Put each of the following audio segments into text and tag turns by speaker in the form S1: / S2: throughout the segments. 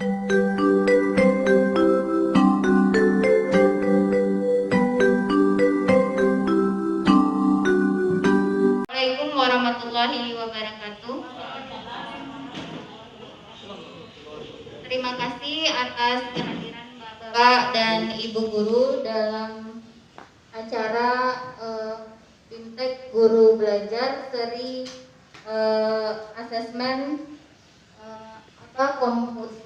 S1: Assalamualaikum warahmatullahi wabarakatuh. Terima kasih atas kehadiran Bapak dan Ibu guru dalam acara Fintech Guru Belajar seri asesmen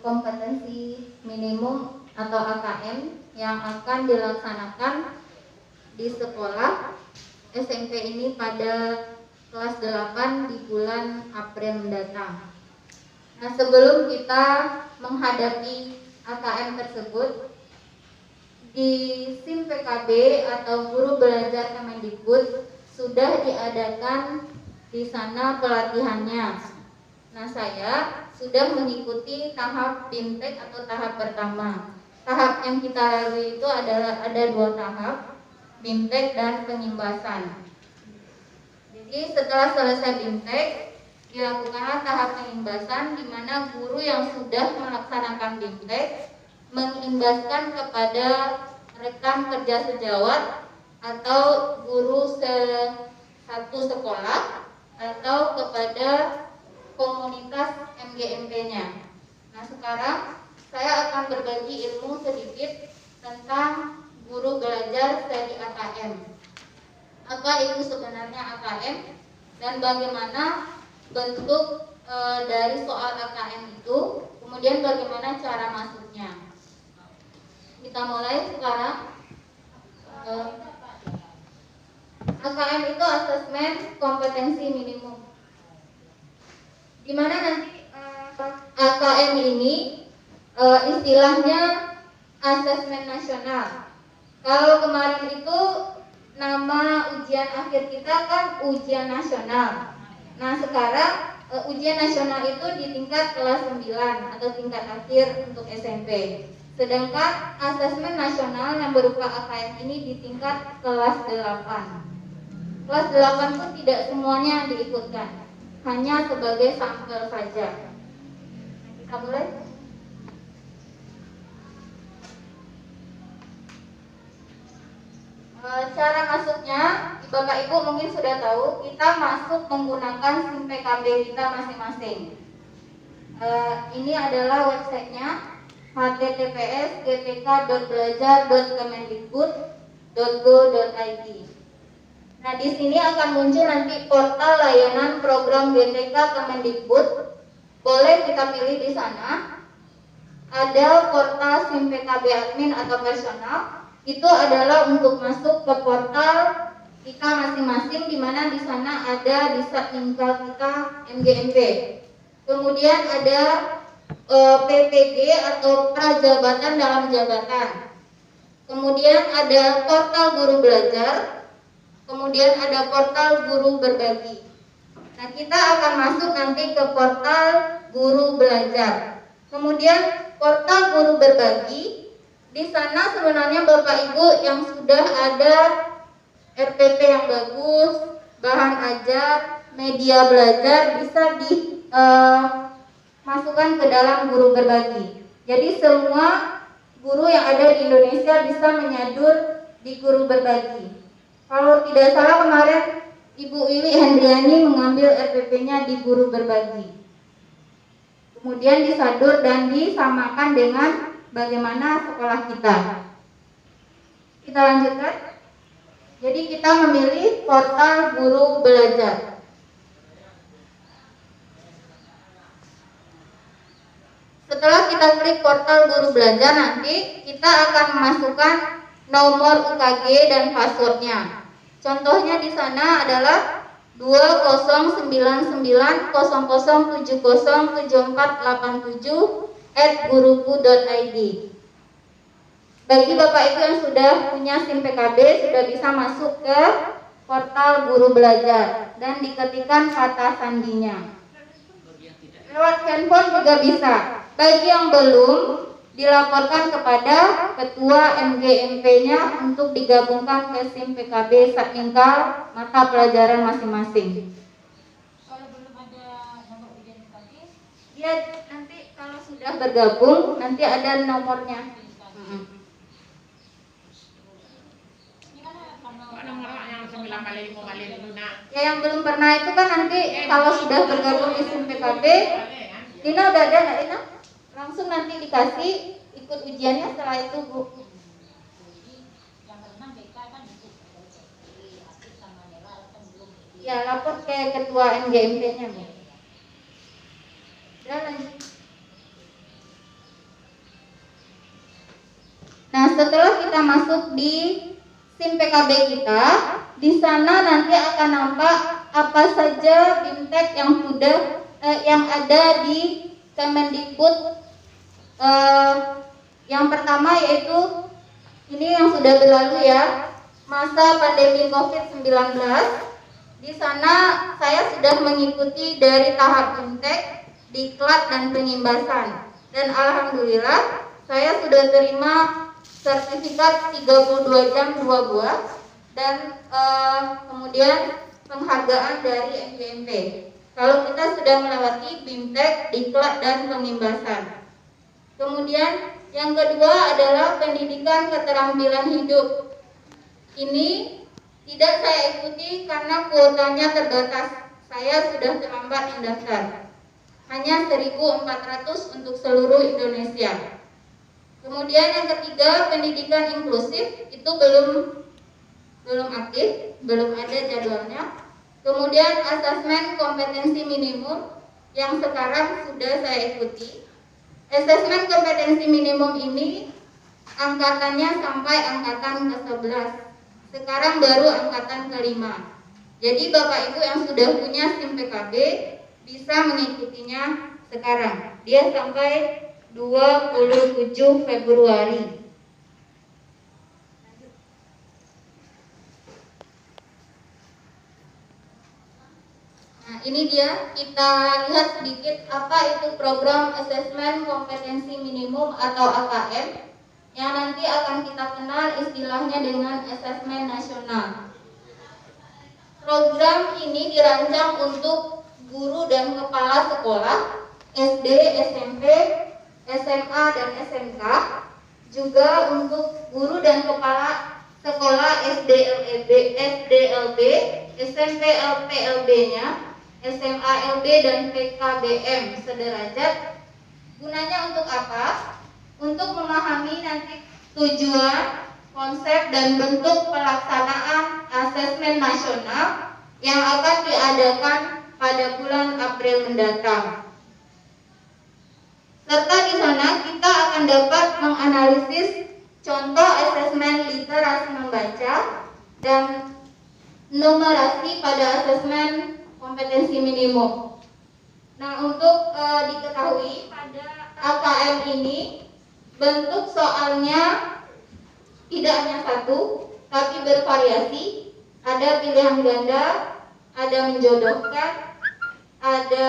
S1: kompetensi minimum atau AKM yang akan dilaksanakan di sekolah SMP ini pada kelas 8 di bulan April mendatang. Nah, sebelum kita menghadapi AKM tersebut, di SIM PKB atau Guru Belajar Kemendikbud sudah diadakan di sana pelatihannya. Nah, saya sudah mengikuti tahap fintech atau tahap pertama. Tahap yang kita lalui itu adalah ada 2 tahap, fintech dan pengimbasan. Jadi setelah selesai fintech, dilakukanlah tahap pengimbasan di mana guru yang sudah melaksanakan fintech mengimbaskan kepada rekan kerja sejawat atau guru satu sekolah atau kepada komunitas MGMP-nya. Nah, sekarang saya akan berbagi ilmu sedikit tentang guru belajar seri AKM. Apa itu sebenarnya AKM dan bagaimana bentuk dari soal AKM itu, kemudian bagaimana cara masuknya. Kita mulai sekarang. AKM itu asesmen kompetensi minimum, di mana nanti AKM ini istilahnya asesmen nasional. Kalau kemarin itu nama ujian akhir kita kan ujian nasional. Nah, sekarang ujian nasional itu di tingkat kelas 9 atau tingkat akhir untuk SMP. Sedangkan asesmen nasional yang berupa AKM ini di tingkat kelas 8. Kelas 8 pun tidak semuanya diikutkan, hanya sebagai sampel saja. Kita mulai. Cara masuknya, Bapak Ibu mungkin sudah tahu, kita masuk menggunakan SIM PKB kita masing-masing. Ini adalah websitenya https://gtk.belajar.kemendikbud.go.id. Nah, di sini akan muncul nanti portal layanan program GTK Kemendikbud. Boleh kita pilih di sana. Ada portal SIM PKB admin atau personal. Itu adalah untuk masuk ke portal kita masing-masing, di mana di sana ada di Satingal kita MGMP. Kemudian ada PPG atau prajabatan dalam jabatan. Kemudian ada portal guru belajar. Kemudian ada portal guru berbagi. Nah, kita akan masuk nanti ke portal guru belajar. Kemudian portal guru berbagi. Di sana sebenarnya Bapak Ibu yang sudah ada RPP yang bagus, bahan ajar, media belajar bisa dimasukkan ke dalam guru berbagi. Jadi semua guru yang ada di Indonesia bisa menyadur di guru berbagi. Kalau tidak salah kemarin Ibu Wiwi Hendriani mengambil RPP-nya di guru berbagi. Kemudian disadur dan disamakan dengan bagaimana sekolah kita. Kita lanjutkan. Jadi kita memilih portal guru belajar. Setelah kita klik portal guru belajar, nanti kita akan memasukkan nomor UKG dan passwordnya. Contohnya di sana adalah 209970707487 Bagi Bapak Ibu yang sudah punya SIM PKB sudah bisa masuk ke portal guru belajar dan diketikkan kata sandinya. Lewat handphone juga bisa. Bagi yang belum, dilaporkan kepada ketua MGMP-nya untuk digabungkan ke SIM PKB Satingkal mata pelajaran masing-masing. Kalau belum ada nomor identifikasi, ya nanti kalau sudah sudah bergabung, nanti ada nomornya. Ya, yang belum pernah itu kan nanti kalau sudah bergabung di SIM PKB, Dina udah ada nggak Dina? Langsung nanti dikasih ikut ujiannya setelah itu Bu. Ya, lapor ke ketua NGMP-nya Bu. Udah lanjut. Nah, setelah kita masuk di SIM PKB kita, di sana nanti akan nampak apa saja BIMTEK yang sudah yang ada di Kemendikbud. Yang pertama yaitu ini yang sudah berlalu ya, masa pandemi COVID-19. Di sana saya sudah mengikuti dari tahap BIMTEK, diklat dan pengimbasan. Dan alhamdulillah saya sudah terima sertifikat 32 jam 2 buah dan kemudian penghargaan dari NGMP. Kalau kita sudah melewati BIMTEK, diklat dan pengimbasan. Kemudian yang kedua adalah pendidikan keterampilan hidup. Ini tidak saya ikuti karena kuotanya terbatas. Saya sudah terlambat mendaftar. Hanya 1.400 untuk seluruh Indonesia. Kemudian yang ketiga, pendidikan inklusif itu belum aktif, belum ada jadwalnya. Kemudian asesmen kompetensi minimum yang sekarang sudah saya ikuti. Asesmen kompetensi minimum ini angkatannya sampai angkatan ke-11. Sekarang baru angkatan ke-5. Jadi Bapak Ibu yang sudah punya SIM PKB bisa mengikutinya sekarang. Dia sampai 27 Februari. Nah, ini dia, kita lihat sedikit apa itu program asesmen kompetensi minimum atau AKM yang nanti akan kita kenal istilahnya dengan asesmen nasional. Program ini dirancang untuk guru dan kepala sekolah SD, SMP, SMA dan SMK, juga untuk guru dan kepala sekolah SDLB, SMP PLB-nya, SMA LB dan PKBM sederajat. Gunanya untuk apa? Untuk memahami nanti tujuan, konsep dan bentuk pelaksanaan asesmen nasional yang akan diadakan pada bulan April mendatang. Serta di sana kita akan dapat menganalisis contoh asesmen literasi membaca dan numerasi pada asesmen kompetensi minimum. Nah, untuk diketahui pada AKM ini bentuk soalnya tidak hanya satu, tapi bervariasi. Ada pilihan ganda, ada menjodohkan, ada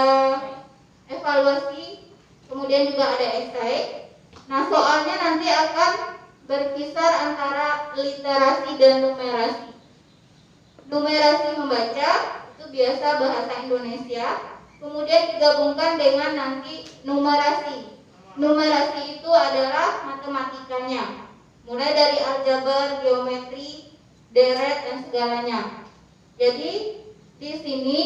S1: evaluasi, kemudian juga ada esai. Nah, soalnya nanti akan berkisar antara literasi dan numerasi. Numerasi membaca itu biasa bahasa Indonesia, kemudian digabungkan dengan nanti numerasi. Numerasi itu adalah matematikanya, mulai dari aljabar, geometri, deret dan segalanya. Jadi di sini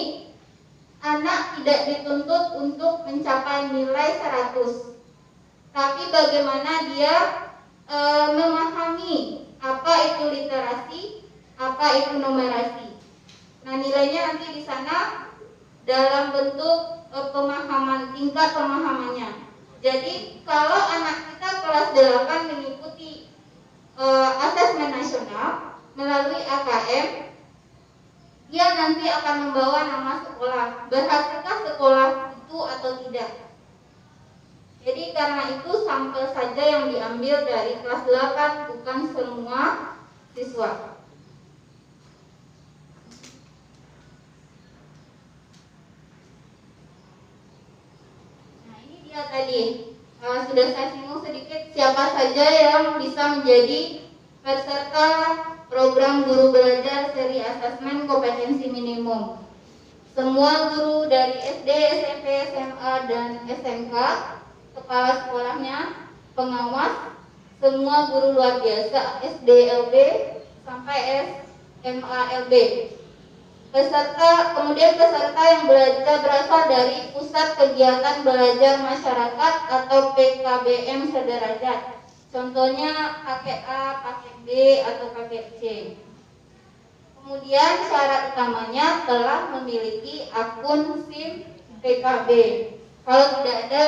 S1: anak tidak dituntut untuk mencapai nilai 100, tapi bagaimana dia memahami apa itu literasi, apa itu numerasi. Nah, nilainya nanti di sana dalam bentuk pemahaman, tingkat pemahamannya. Jadi kalau anak kita kelas 8 mengikuti asesmen nasional melalui AKM, dia nanti akan membawa nama sekolah. Berhasilkah sekolah itu atau tidak? Jadi karena itu sampel saja yang diambil dari kelas 8, bukan semua siswa. Nah, ini dia tadi sudah saya singgung sedikit siapa saja yang bisa menjadi peserta program guru belajar seri asesmen kompetensi minimum. Semua guru dari SD, SMP, SMA, dan SMK kepala sekolahnya, pengawas, semua guru luar biasa SD LB sampai SMA LB. Kemudian peserta yang berasal dari Pusat Kegiatan Belajar Masyarakat atau PKBM sederajat. Contohnya paket A, paket B, atau paket C. Kemudian syarat utamanya telah memiliki akun SIM PKB. Kalau tidak ada,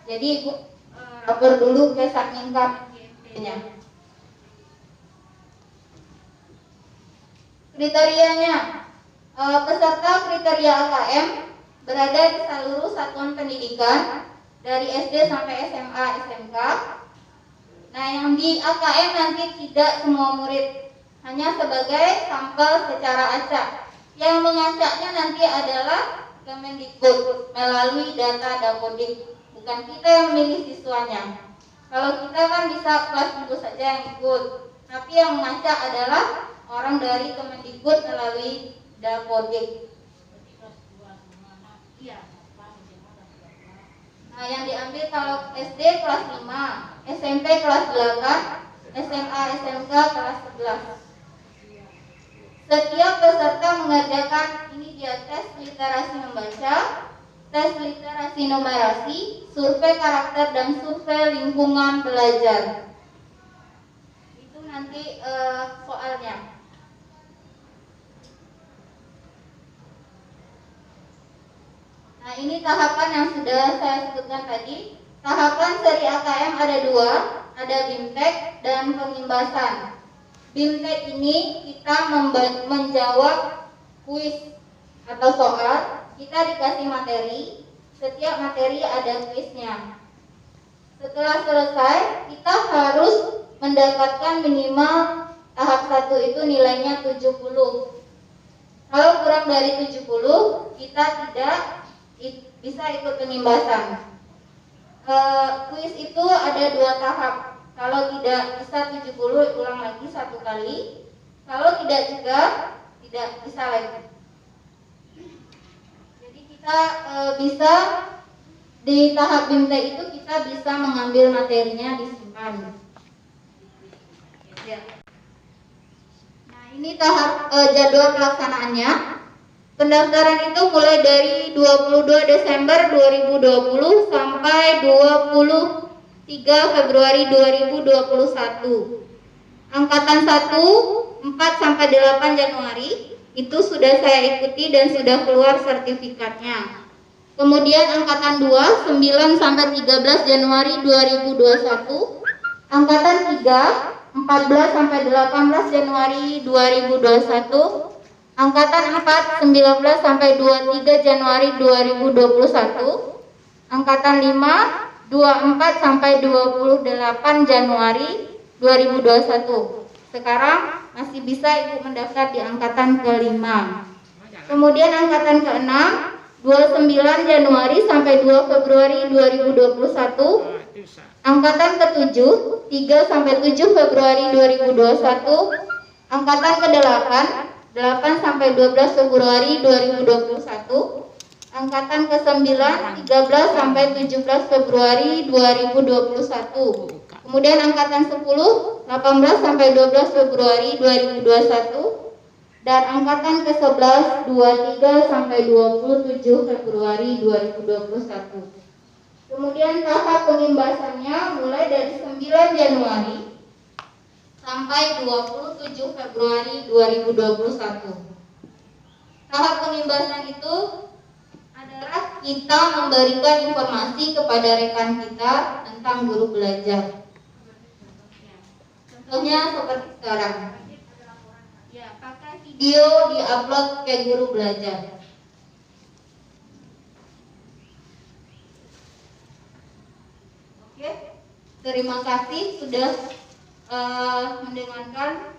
S1: jadi Ibu lapor dulu ke Satmingkap IMP-nya. Kriterianya, peserta kriteria AKM berada di seluruh satuan pendidikan dari SD sampai SMA SMK. Nah, yang di AKM nanti tidak semua murid, hanya sebagai sampel secara acak. Yang mengacaknya nanti adalah Kemendikbud melalui data Dapodik, bukan kita yang memilih siswanya. Kalau kita kan bisa kelas dulu saja yang ikut, tapi yang mengacak adalah orang dari Kemendikbud melalui Dapodik. Nah, yang diambil kalau SD kelas 5, SMP kelas 8, SMA SMK kelas 11. Setiap peserta mengerjakan ini dia tes literasi membaca, tes literasi numerasi, survei karakter dan survei lingkungan belajar. Itu nanti soalnya. Nah, ini tahapan yang sudah saya sebutkan tadi. Tahapan seri AKM ada 2, ada BIMTEK dan pengimbasan. BIMTEK ini kita menjawab kuis atau soal, kita dikasih materi, setiap materi ada kuisnya. Setelah selesai, kita harus mendapatkan minimal tahap 1 itu nilainya 70. Kalau kurang dari 70, kita tidak bisa ikut pengimbasan. Kuis itu ada 2 tahap. Kalau tidak bisa 70, ulang lagi 1 kali. Kalau tidak juga, tidak bisa lagi. Jadi kita bisa di tahap BIMTEK itu kita bisa mengambil materinya disimpan. Ya. Nah, ini tahap jadwal pelaksanaannya. Pendaftaran itu mulai dari 22 Desember 2020 sampai 23 Februari 2021. Angkatan 1, 4 sampai 8 Januari itu sudah saya ikuti dan sudah keluar sertifikatnya. Kemudian angkatan 2, 9 sampai 13 Januari 2021. Angkatan 3, 14 sampai 18 Januari 2021. Angkatan 4, 19 sampai 23 Januari 2021. Angkatan 5, 24 sampai 28 Januari 2021. Sekarang masih bisa Ibu mendaftar di angkatan ke-5. Kemudian angkatan ke-6, 29 Januari sampai 2 Februari 2021. Angkatan ke-7, 3 sampai 7 Februari 2021. Angkatan ke-8, 8 sampai 12 Februari 2021. Angkatan ke-9, 13 sampai 17 Februari 2021. Kemudian angkatan 10, 18 sampai 12 Februari 2021. Dan angkatan ke-11, 23 sampai 27 Februari 2021. Kemudian tahap pengimbasannya mulai dari 9 Januari sampai 27 Februari 2021. Tahap pengimbasan itu adalah kita memberikan informasi kepada rekan kita tentang guru belajar. Contohnya seperti sekarang. Ya, pakai video diupload ke guru belajar. Oke, terima kasih sudah mendengarkan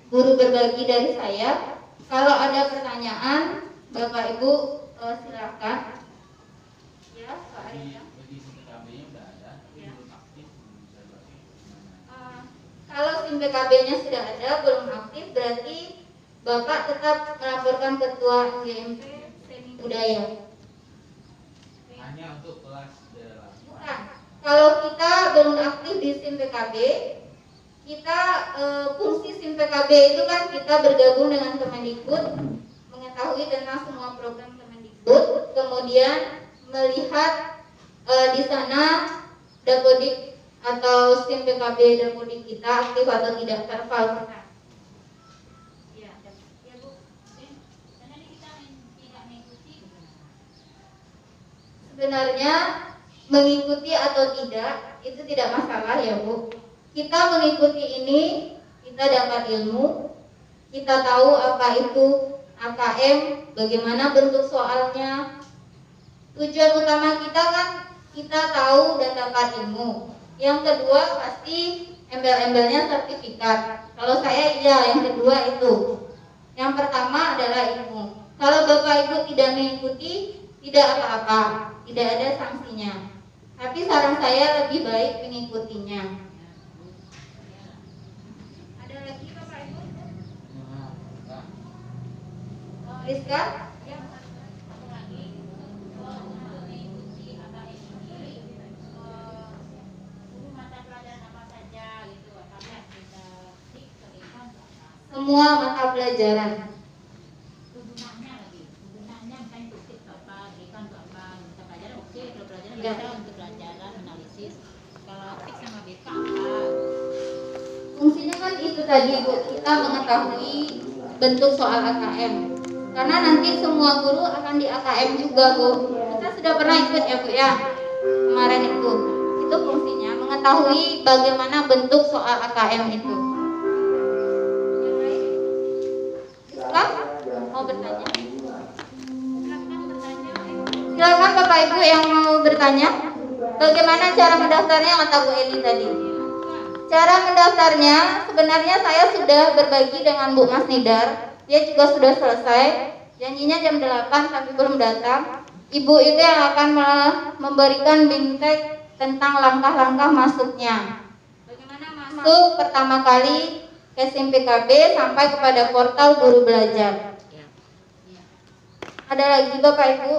S1: guru berbagi dari saya. Kalau ada pertanyaan, Bapak Ibu silakan. Ya, Pak Arya. Kalau SIM PKB-nya sudah ada, belum aktif, berarti Bapak tetap melaporkan Ketua GMP Seni Budaya.
S2: Hanya untuk kelas daerah.
S1: Bukan. Kalau kita belum aktif di SIM PKB, kita fungsi SIM PKB itu kan kita bergabung dengan Kemendikbud, mengetahui tentang semua program Kemendikbud, kemudian melihat di sana Dapodik atau SIM PKB Dapodik kita aktif atau tidak terval. Sebenarnya mengikuti atau tidak itu tidak masalah ya Bu. Kita mengikuti ini, kita dapat ilmu, kita tahu apa itu AKM, bagaimana bentuk soalnya. Tujuan utama kita kan kita tahu dan dapat ilmu. Yang kedua pasti embel-embelnya sertifikat. Kalau saya iya, yang kedua itu. Yang pertama adalah ilmu. Kalau Bapak Ibu tidak mengikuti, tidak apa-apa, tidak ada sanksinya. Tapi saran saya lebih baik mengikutinya. Ada lagi Bapak Ibu? Rizka? Semua mata pelajaran.
S2: Untuk pelajaran analisis. Kalau fix sama BK apa?
S1: Fungsinya kan itu tadi Bu, kita mengetahui bentuk soal AKM. Karena nanti semua guru akan di AKM juga Bu. Kita sudah pernah ikut ya Bu ya, kemarin itu. Itu fungsinya mengetahui bagaimana bentuk soal AKM itu. Mau bertanya? Silakan Bapak Ibu yang mau bertanya. Bagaimana cara mendaftarnya kata Bu Eli tadi? Cara mendaftarnya sebenarnya saya sudah berbagi dengan Bu Mas Nidar. Dia juga sudah selesai. Janjinya jam 8 tapi belum datang. Ibu itu yang akan memberikan bimtek tentang langkah-langkah masuknya. Bagaimana masuk pertama kali ke SIM PKB sampai kepada portal guru belajar. Ada lagi Bapak Ibu?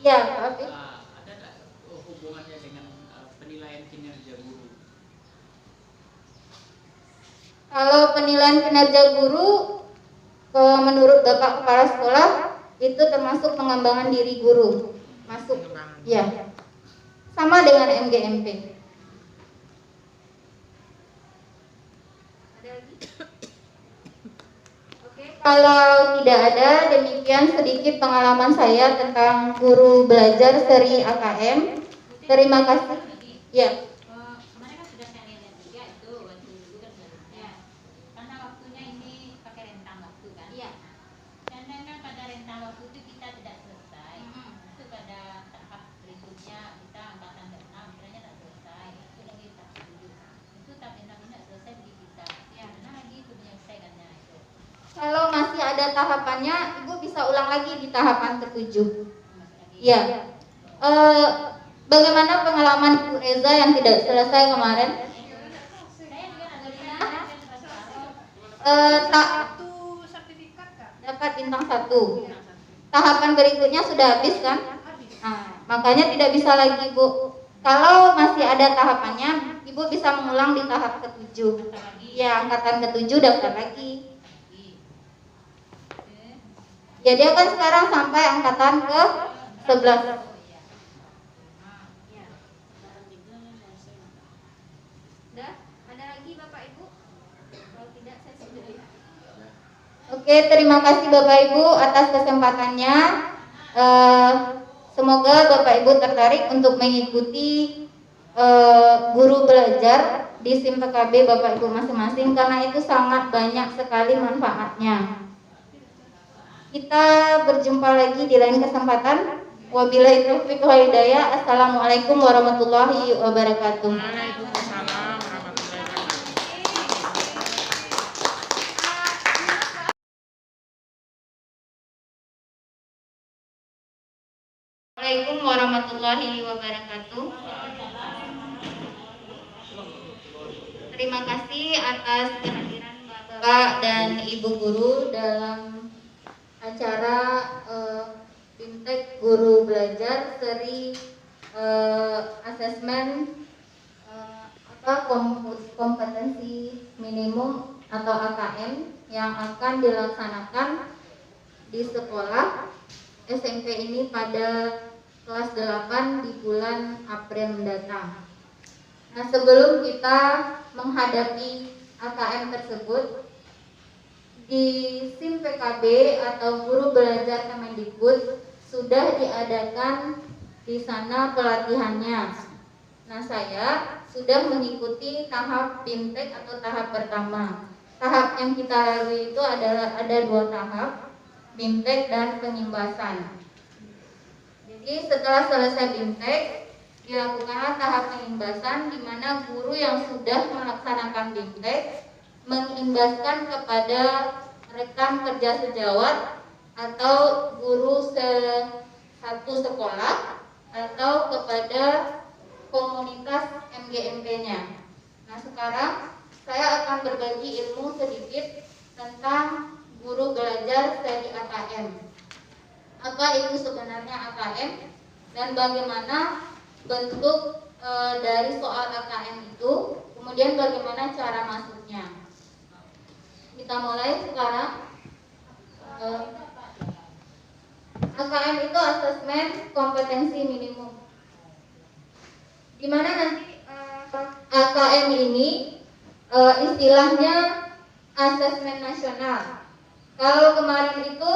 S1: Ya, Pak Afif.
S3: Ada nggak hubungannya dengan penilaian kinerja guru?
S1: Kalau penilaian kinerja guru, menurut Bapak Kepala Sekolah itu termasuk pengembangan diri guru. Masuk, ya. Sama dengan MGMP. Ada lagi? Kalau tidak ada, demikian sedikit pengalaman saya tentang guru belajar seri AKM. Terima kasih. Ya.
S2: Kemarin kan sudah saya lihat juga itu waktu dulu kan selanjutnya. Karena waktunya ini pakai rentang waktu kan.
S1: Iya.
S2: Dan kan pada rentang waktu itu kita tidak selesai. Itu pada tahap berikutnya kita angkatan ke-6 kiranya tidak selesai. Itu lagi tahap 7. Itu tahap 6 ini tidak selesai bagi kita. Ya, karena lagi itu menyelesaikannya itu.
S1: Kalau masih ada tahapannya, Ibu bisa ulang lagi di tahapan ke-7. Ya. Bagaimana pengalaman Ibu Reza yang tidak selesai kemarin? Dapat bintang 1. Tahapan berikutnya sudah habis kan? Nah, makanya tidak bisa lagi Bu. Kalau masih ada tahapannya, Ibu bisa mengulang di tahap ke-7. Ya, angkatan ke-7 daftar lagi. Jadi akan sekarang sampai angkatan ke-11. Sudah? Ada lagi Bapak Ibu? Kalau tidak saya sudah. Oke, terima kasih Bapak Ibu atas kesempatannya. Semoga Bapak Ibu tertarik untuk mengikuti guru belajar di SIM PKB Bapak Ibu masing-masing karena itu sangat banyak sekali manfaatnya. Kita berjumpa lagi di lain kesempatan. Wabillahi taufiq wal hidayah. Assalamualaikum warahmatullahi wabarakatuh.
S3: Waalaikumsalam warahmatullahi wabarakatuh.
S1: Assalamualaikum warahmatullahi wabarakatuh. Terima kasih atas kehadiran Bapak dan Ibu guru dalam acara Bimtek Guru Belajar seri asesmen kompetensi minimum atau AKM yang akan dilaksanakan di sekolah SMP ini pada kelas 8 di bulan April mendatang. Nah, sebelum kita menghadapi AKM tersebut, di SIM PKB atau Guru Belajar Kemendikbud sudah diadakan di sana pelatihannya. Nah, saya sudah mengikuti tahap BIMTEK atau tahap pertama. Tahap yang kita lalui itu adalah ada 2 tahap, BIMTEK dan pengimbasan. Jadi setelah selesai BIMTEK, dilakukanlah tahap pengimbasan di mana guru yang sudah melaksanakan BIMTEK mengimbaskan kepada rekan kerja sejawat atau guru satu sekolah atau kepada komunitas MGMP-nya. Nah, sekarang saya akan berbagi ilmu sedikit tentang guru belajar seri AKM. Apa itu sebenarnya AKM dan bagaimana bentuk dari soal AKM itu, kemudian bagaimana cara masuknya. Kita mulai sekarang. AKM itu asesmen kompetensi minimum. Di mana nanti AKM ini istilahnya asesmen nasional. Kalau kemarin itu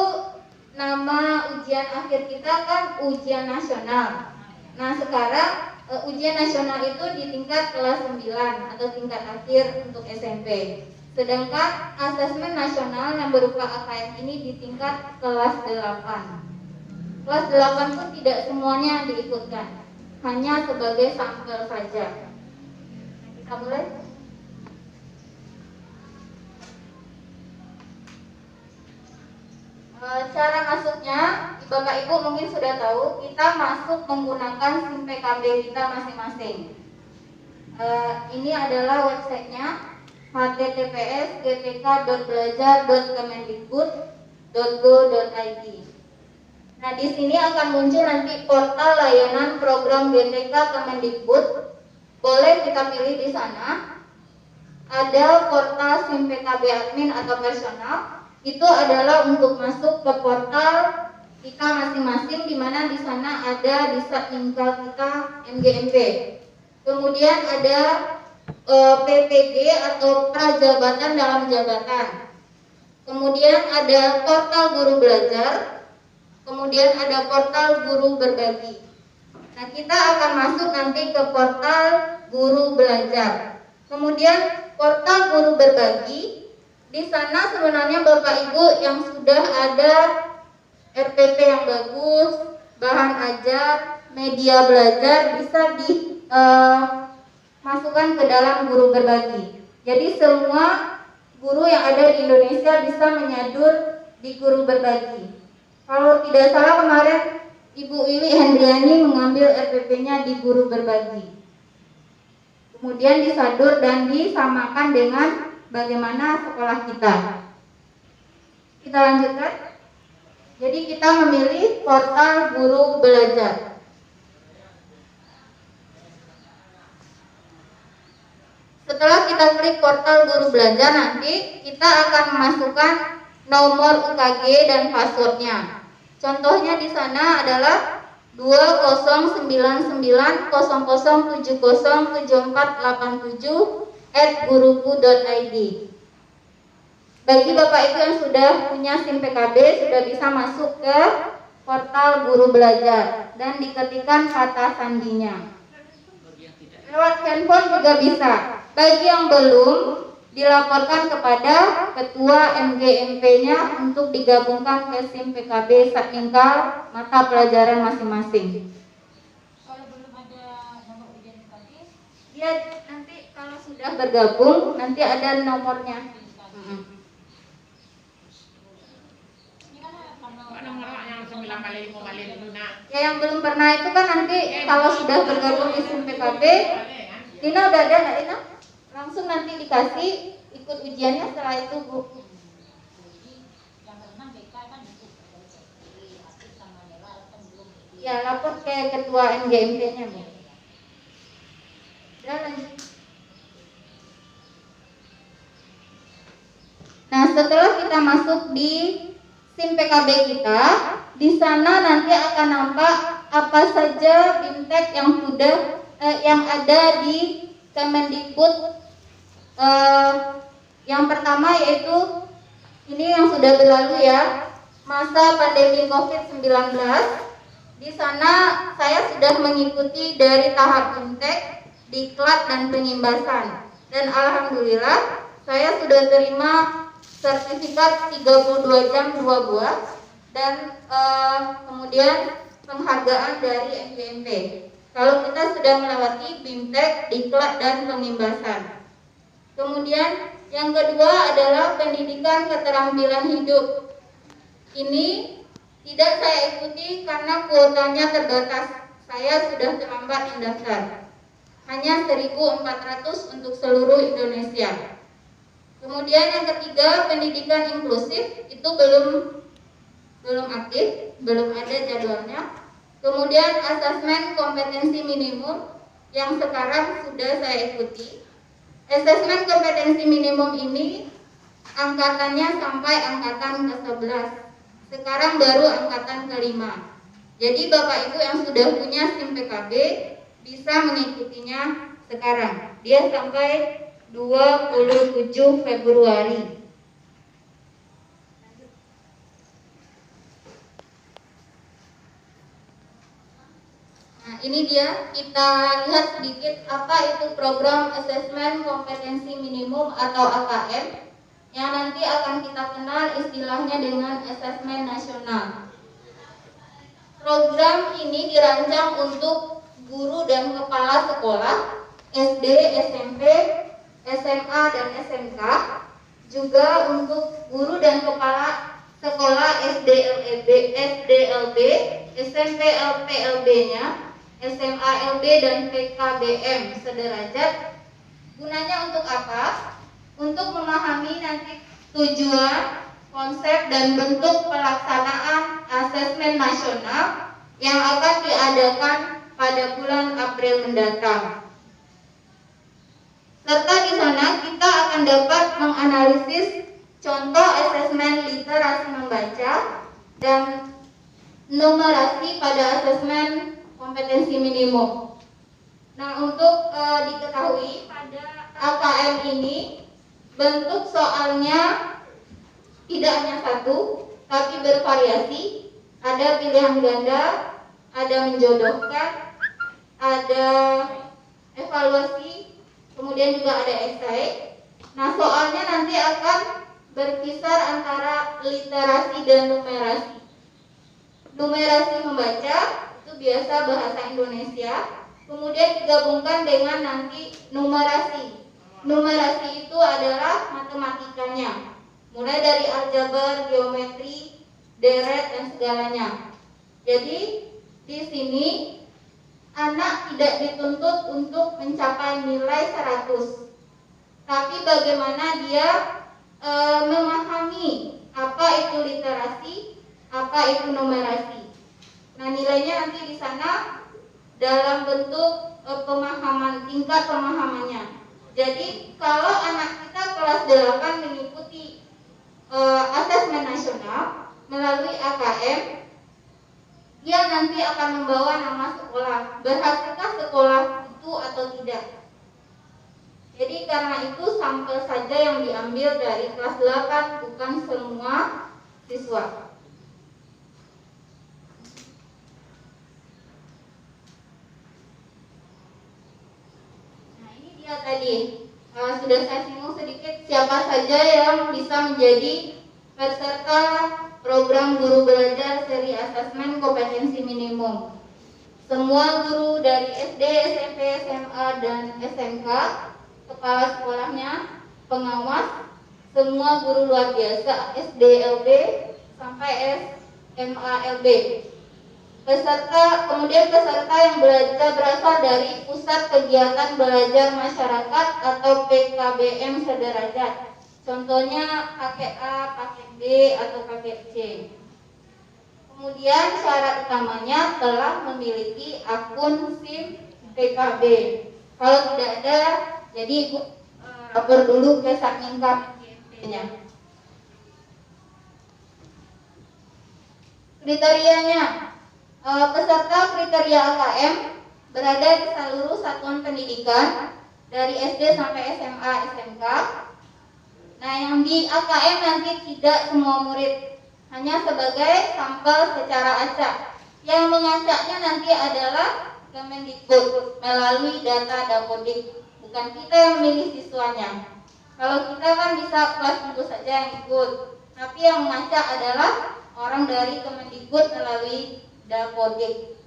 S1: nama ujian akhir kita kan ujian nasional. Nah, sekarang ujian nasional itu di tingkat kelas 9 atau tingkat akhir untuk SMP. Sedangkan asesmen nasional yang berupa AKM ini di tingkat kelas 8. Kelas 8 pun tidak semuanya diikutkan, hanya sebagai sampel saja. Kita mulai. Cara masuknya, Bapak Ibu mungkin sudah tahu, kita masuk menggunakan SIM PKB kita masing-masing. Ini adalah websitenya, https://gtk.belajar.kemendikbud.go.id. Nah, di sini akan muncul nanti portal layanan program GTK Kemendikbud. Boleh kita pilih di sana. Ada portal SIM PKB admin atau personal. Itu adalah untuk masuk ke portal kita masing-masing, di mana di sana ada di Satmingkal kita MGMP. Kemudian ada PPG atau prajabatan dalam jabatan. Kemudian ada portal guru belajar. Kemudian ada portal guru berbagi. Nah, kita akan masuk nanti ke portal guru belajar. Kemudian portal guru berbagi. Di sana sebenarnya Bapak Ibu yang sudah ada RPP yang bagus, bahan ajar, media belajar bisa dimasukkan ke dalam guru berbagi. Jadi semua guru yang ada di Indonesia bisa menyadur di guru berbagi. Kalau tidak salah kemarin Ibu Wiwi Hendriani mengambil RPP-nya di guru berbagi. Kemudian disadur dan disamakan dengan bagaimana sekolah kita. Kita lanjutkan. Jadi kita memilih portal guru belajar. Setelah kita klik portal guru belajar, nanti kita akan memasukkan nomor UKG dan passwordnya. Contohnya di sana adalah 209900707487 Bagi Bapak Ibu yang sudah punya SIM PKB sudah bisa masuk ke portal guru belajar dan diketikkan kata sandinya. Lewat handphone juga bisa. Bagi yang belum, dilaporkan kepada ketua MGMP-nya untuk digabungkan ke SIM PKB Satmingkal mata pelajaran masing-masing.
S2: Kalau belum ada nomor ujian UKG,
S1: Dia nanti kalau sudah bergabung nanti ada nomornya. Ya, yang belum pernah itu kan nanti kalau sudah bergabung di SIM PKB, Dina udah ada nggak Dina? Langsung nanti dikasih ikut ujiannya setelah itu Bu.
S2: yang berenang BK kan itu sama Nela kan belum
S1: Ya, lapor ke ketua NGMP-nya, Bu. Udah lanjut. Nah, setelah kita masuk di SIM PKB kita, di sana nanti akan nampak apa saja BIMTEK yang sudah yang ada di Kemendikbud. Yang pertama yaitu ini yang sudah berlalu ya, masa pandemi COVID-19. Di sana saya sudah mengikuti dari tahap BIMTEK, diklat dan pengimbasan. Dan alhamdulillah saya sudah terima sertifikat 32 jam 2 buah dan kemudian penghargaan dari NGMP. Kalau kita sudah melewati BIMTEK, diklat dan pengimbasan. Kemudian yang kedua adalah pendidikan keterampilan hidup. Ini tidak saya ikuti karena kuotanya terbatas. Saya sudah terlambat mendaftar. Hanya 1.400 untuk seluruh Indonesia. Kemudian yang ketiga, pendidikan inklusif itu belum aktif, belum ada jadwalnya. Kemudian asesmen kompetensi minimum yang sekarang sudah saya ikuti. Asesmen kompetensi minimum ini angkatannya sampai angkatan ke-11. Sekarang baru angkatan ke-5. Jadi Bapak Ibu yang sudah punya SIM PKB bisa mengikutinya sekarang. Dia sampai 27 Februari. Nah, ini dia, kita lihat sedikit apa itu program asesmen kompetensi minimum atau AKM yang nanti akan kita kenal istilahnya dengan asesmen nasional. Program ini dirancang untuk guru dan kepala sekolah SD, SMP, SMA dan SMK, juga untuk guru dan kepala sekolah SDLB, SMP LPLB-nya, SMA LB dan PKBM sederajat. Gunanya untuk apa? Untuk memahami nanti tujuan, konsep dan bentuk pelaksanaan asesmen nasional yang akan diadakan pada bulan April mendatang. Serta di sana kita akan dapat menganalisis contoh asesmen literasi membaca dan numerasi pada asesmen kompetensi minimum. Nah, untuk diketahui pada AKM ini bentuk soalnya tidak hanya satu, tapi bervariasi. Ada pilihan ganda, ada menjodohkan, ada evaluasi, kemudian juga ada esai. Nah, soalnya nanti akan berkisar antara literasi dan numerasi. Numerasi membaca itu biasa bahasa Indonesia, kemudian digabungkan dengan nanti numerasi. Numerasi itu adalah matematikanya, mulai dari aljabar, geometri, deret dan segalanya. Jadi di sini anak tidak dituntut untuk mencapai nilai 100, tapi bagaimana dia memahami apa itu literasi, apa itu numerasi. Nah, nilainya nanti di sana dalam bentuk pemahaman, tingkat pemahamannya. Jadi kalau anak kita kelas 8 mengikuti asesmen nasional melalui AKM, dia nanti akan membawa nama sekolah. Berhasilkah sekolah itu atau tidak? Jadi karena itu sampel saja yang diambil dari kelas 8, bukan semua siswa. Nah, ini dia tadi sudah saya singgung sedikit siapa saja yang bisa menjadi peserta program guru belajar seri asesmen kompetensi minimum. Semua guru dari SD, SMP, SMA dan SMK, kepala sekolahnya, pengawas, semua guru luar biasa SDLB sampai SMALB. Kemudian peserta yang berasal dari Pusat Kegiatan Belajar Masyarakat atau PKBM sederajat. Contohnya paket A, paket B atau paket C. Kemudian syarat utamanya telah memiliki akun SIM PKB. Kalau tidak ada, jadi Ibu lapor dulu ke Satminka nya. Kriterianya, peserta kriteria AKM berada di seluruh satuan pendidikan dari SD sampai SMA SMK. Nah, yang di AKM nanti tidak semua murid, hanya sebagai sampel secara acak. Yang mengacaknya nanti adalah Kemendikbud melalui data Dapodik, bukan kita yang memilih siswanya. Kalau kita kan bisa kelas 10 saja yang ikut, tapi yang mengacak adalah orang dari Kemendikbud melalui Dapodik.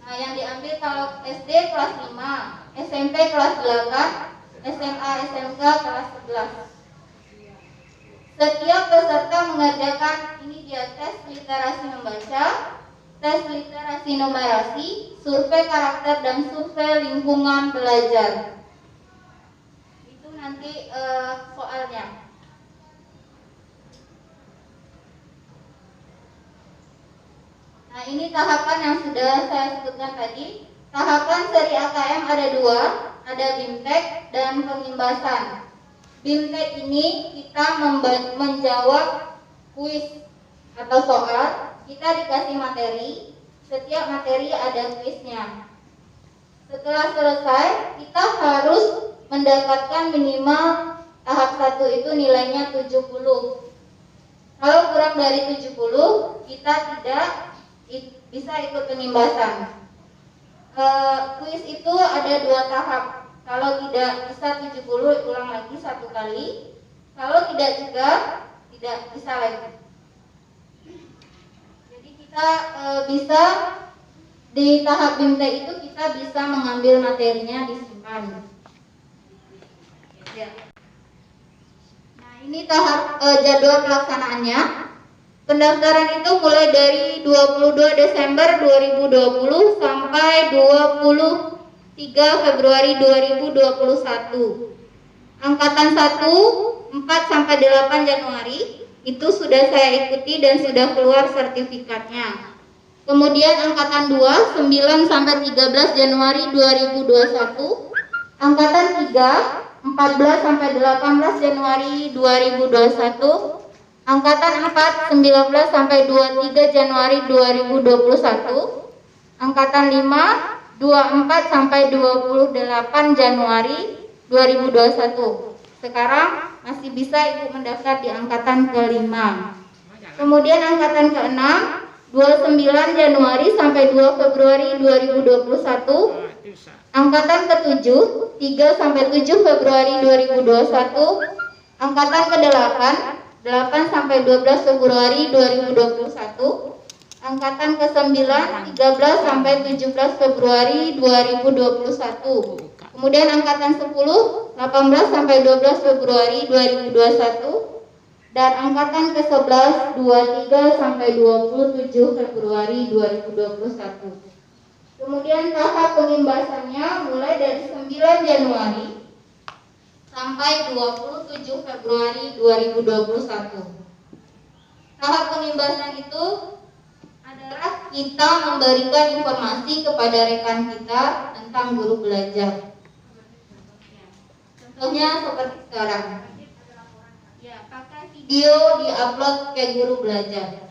S1: Nah, yang diambil kalau SD kelas 5, SMP kelas 8, SMA SMK kelas 11. Setiap peserta mengerjakan ini dia tes literasi membaca, tes literasi numerasi, survei karakter dan survei lingkungan belajar. Itu nanti soalnya. Nah, ini tahapan yang sudah saya sebutkan tadi. Tahapan seri AKM ada 2, ada BIMTEK dan pengimbasan. BIMTEK ini kita menjawab kuis atau soal, kita dikasih materi, setiap materi ada kuisnya. Setelah selesai, kita harus mendapatkan minimal tahap 1 itu nilainya 70. Kalau kurang dari 70, kita tidak bisa ikut pengimbasan. Kuis itu ada 2 tahap. Kalau tidak bisa 70, ulang lagi 1 kali. Kalau tidak juga, tidak bisa lagi. Jadi kita bisa di tahap BIMTEK itu kita bisa mengambil materinya disimpan. Ya. Nah, ini tahap jadwal pelaksanaannya. Pendaftaran itu mulai dari 22 Desember 2020 sampai 23 Februari 2021. Angkatan 1, 4 sampai 8 Januari itu sudah saya ikuti dan sudah keluar sertifikatnya. Kemudian angkatan 2, 9 sampai 13 Januari 2021. Angkatan 3, 14 sampai 18 Januari 2021. Angkatan 4, 19 sampai 23 Januari 2021. Angkatan 5, 24 sampai 28 Januari 2021. Sekarang masih bisa Ibu mendaftar di angkatan ke-5. Kemudian angkatan ke-6, 29 Januari sampai 2 Februari 2021. Angkatan ke-7, 3 sampai 7 Februari 2021. Angkatan ke-8, 8 sampai 12 Februari 2021. Angkatan ke-9, 13 sampai 17 Februari 2021. Kemudian angkatan 10, 18 sampai 12 Februari 2021. Dan angkatan ke-11, 23 sampai 27 Februari 2021. Kemudian tahap pengimbasannya mulai dari 9 Januari sampai 27 Februari 2021. Tahap pengimbasan itu adalah kita memberikan informasi kepada rekan kita tentang guru belajar. Contohnya seperti sekarang. Ya, pakai video diupload ke guru belajar.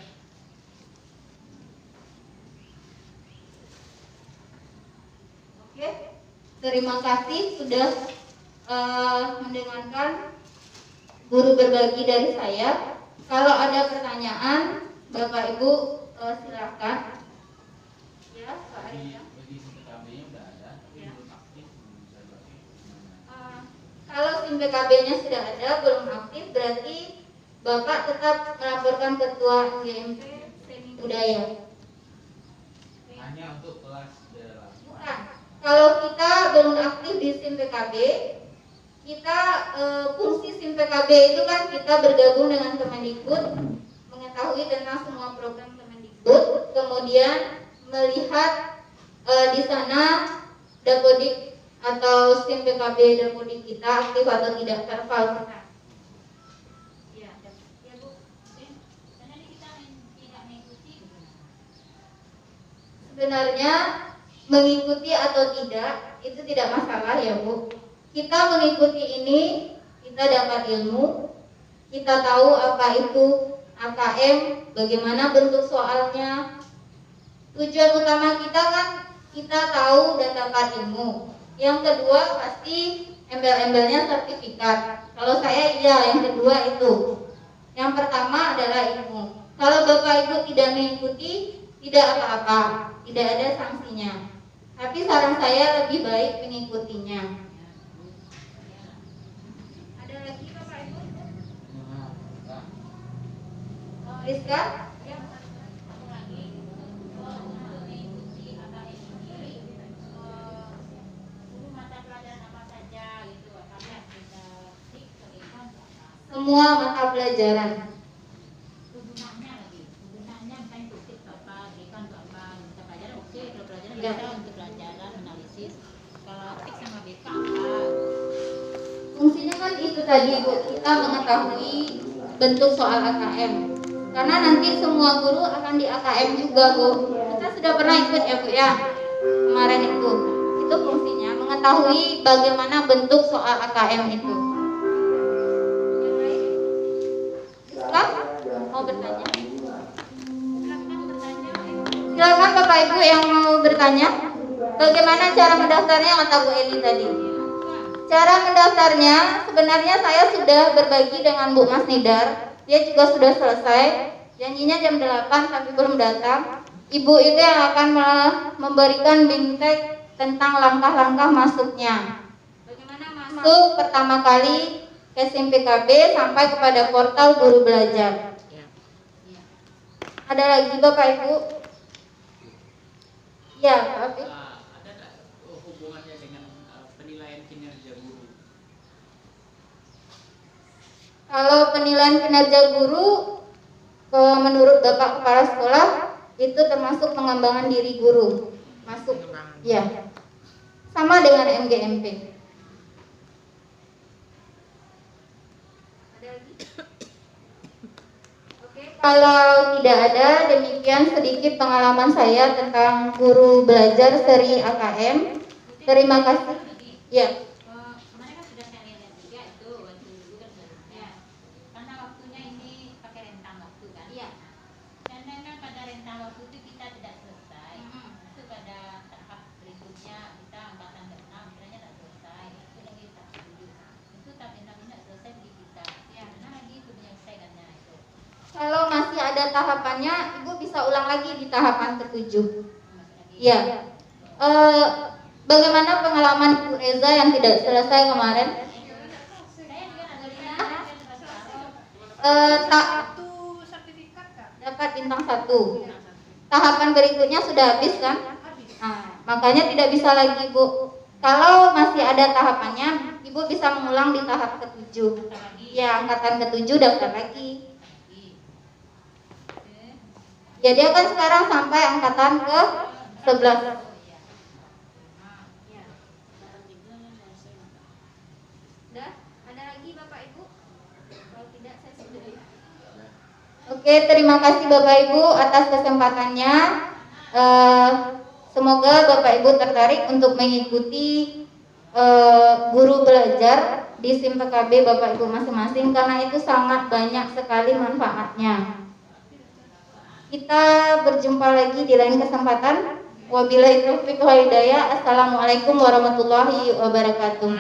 S1: Oke, terima kasih sudah mendengarkan guru berbagi dari saya. Kalau ada pertanyaan, Bapak Ibu silakan. Ya, Pak Arya. Kalau SIM PKB-nya sudah ada, belum aktif, berarti Bapak tetap melaporkan Ketua GMP Seni Budaya.
S4: Hanya untuk kelas daerah.
S1: Bukan. Kalau kita belum aktif di SIM PKB, kita fungsi SIM PKB itu kan kita bergabung dengan Kemendikbud, mengetahui tentang semua program Kemendikbud, kemudian melihat di sana Dapodik atau SIM PKB Dapodik kita aktif atau tidak tervalidasi. Ya, Sebenarnya mengikuti atau tidak itu tidak masalah ya Bu. Kita mengikuti ini, kita dapat ilmu, kita tahu apa itu AKM, bagaimana bentuk soalnya. Tujuan utama kita kan kita tahu dan dapat ilmu. Yang kedua pasti embel-embelnya sertifikat. Kalau saya iya, yang kedua itu. Yang pertama adalah ilmu. Kalau Bapak Ibu tidak mengikuti, tidak apa-apa, tidak ada sanksinya. Tapi saran saya lebih baik mengikutinya. Ada lagi Bapak Ibu? Rizka? Semua mata pelajaran.
S2: Gunanya lagi, gunanya bukan untuk tips apa, berikan untuk apa, untuk pelajaran oke, kalau pelajaran
S1: Ya.
S2: bisa untuk pelajaran analisis. Kalau tips sama BK apa?
S1: Fungsinya kan itu tadi Bu, kita mengetahui bentuk soal AKM. Karena nanti semua guru akan di AKM juga Bu. Kita sudah pernah ikut ya Bu ya, kemarin itu. Itu fungsinya mengetahui bagaimana bentuk soal AKM itu. Yang lain? Rizka? Mau bertanya? Silakan Bapak Ibu yang mau bertanya. Bagaimana cara mendaftarnya kata Bu Eli tadi? Cara mendaftarnya sebenarnya saya sudah berbagi dengan Bu Mas Nidar. Dia juga sudah selesai. Janjinya jam 8 tapi belum datang. Ibu itu yang akan memberikan bimtek tentang langkah-langkah masuknya. Bagaimana masuk pertama kali ke SIM PKB sampai kepada portal guru belajar. Ada lagi Bapak Ibu? Ya, Pak Afif.
S3: Ada nggak hubungannya dengan penilaian kinerja guru?
S1: Kalau penilaian kinerja guru menurut Bapak Kepala Sekolah itu termasuk pengembangan diri guru. Masuk. Ya. Sama dengan MGMP. Ada lagi? Oke, kalau tidak ada, demikian sedikit pengalaman saya tentang guru belajar seri AKM. Terima kasih. Ya.
S2: Kemarin kan sudah saya lihat juga itu waktu dulu kan sebelumnya. Karena waktunya ini pakai rentang waktu kan.
S1: Iya.
S2: Karena kan pada rentang waktu itu kita tidak selesai. Itu pada tahap berikutnya kita angkatan ke-6 kiranya tidak selesai. Itu lagi tahap 7. Itu tapi tidak selesai di kita. Ya, karena lagi itu menyelesaikannya itu.
S1: Kalau masih ada tahapannya, Ibu bisa ulang lagi di tahapan ke-7.
S2: Masih lagi.
S1: Ya. Bagaimana pengalaman Ibu Reza yang tidak selesai kemarin?
S2: Saya juga ada
S1: Tak dapat bintang 1. Tahapan berikutnya sudah habis kan? Nah, makanya tidak bisa lagi Bu. Kalau masih ada tahapannya, Ibu bisa mengulang di tahap ke-7. Ya, angkatan ke-7 daftar lagi. Jadi akan sekarang sampai angkatan ke-11. Udah? Ada lagi Bapak Ibu? Kalau tidak saya sudahi. Oke, terima kasih Bapak Ibu atas kesempatannya. Semoga Bapak Ibu tertarik untuk mengikuti guru belajar di SIM PKB Bapak Ibu masing-masing karena itu sangat banyak sekali manfaatnya. Kita berjumpa lagi di lain kesempatan. Wabillahi taufiq wal hidayah. Assalamualaikum warahmatullahi wabarakatuh.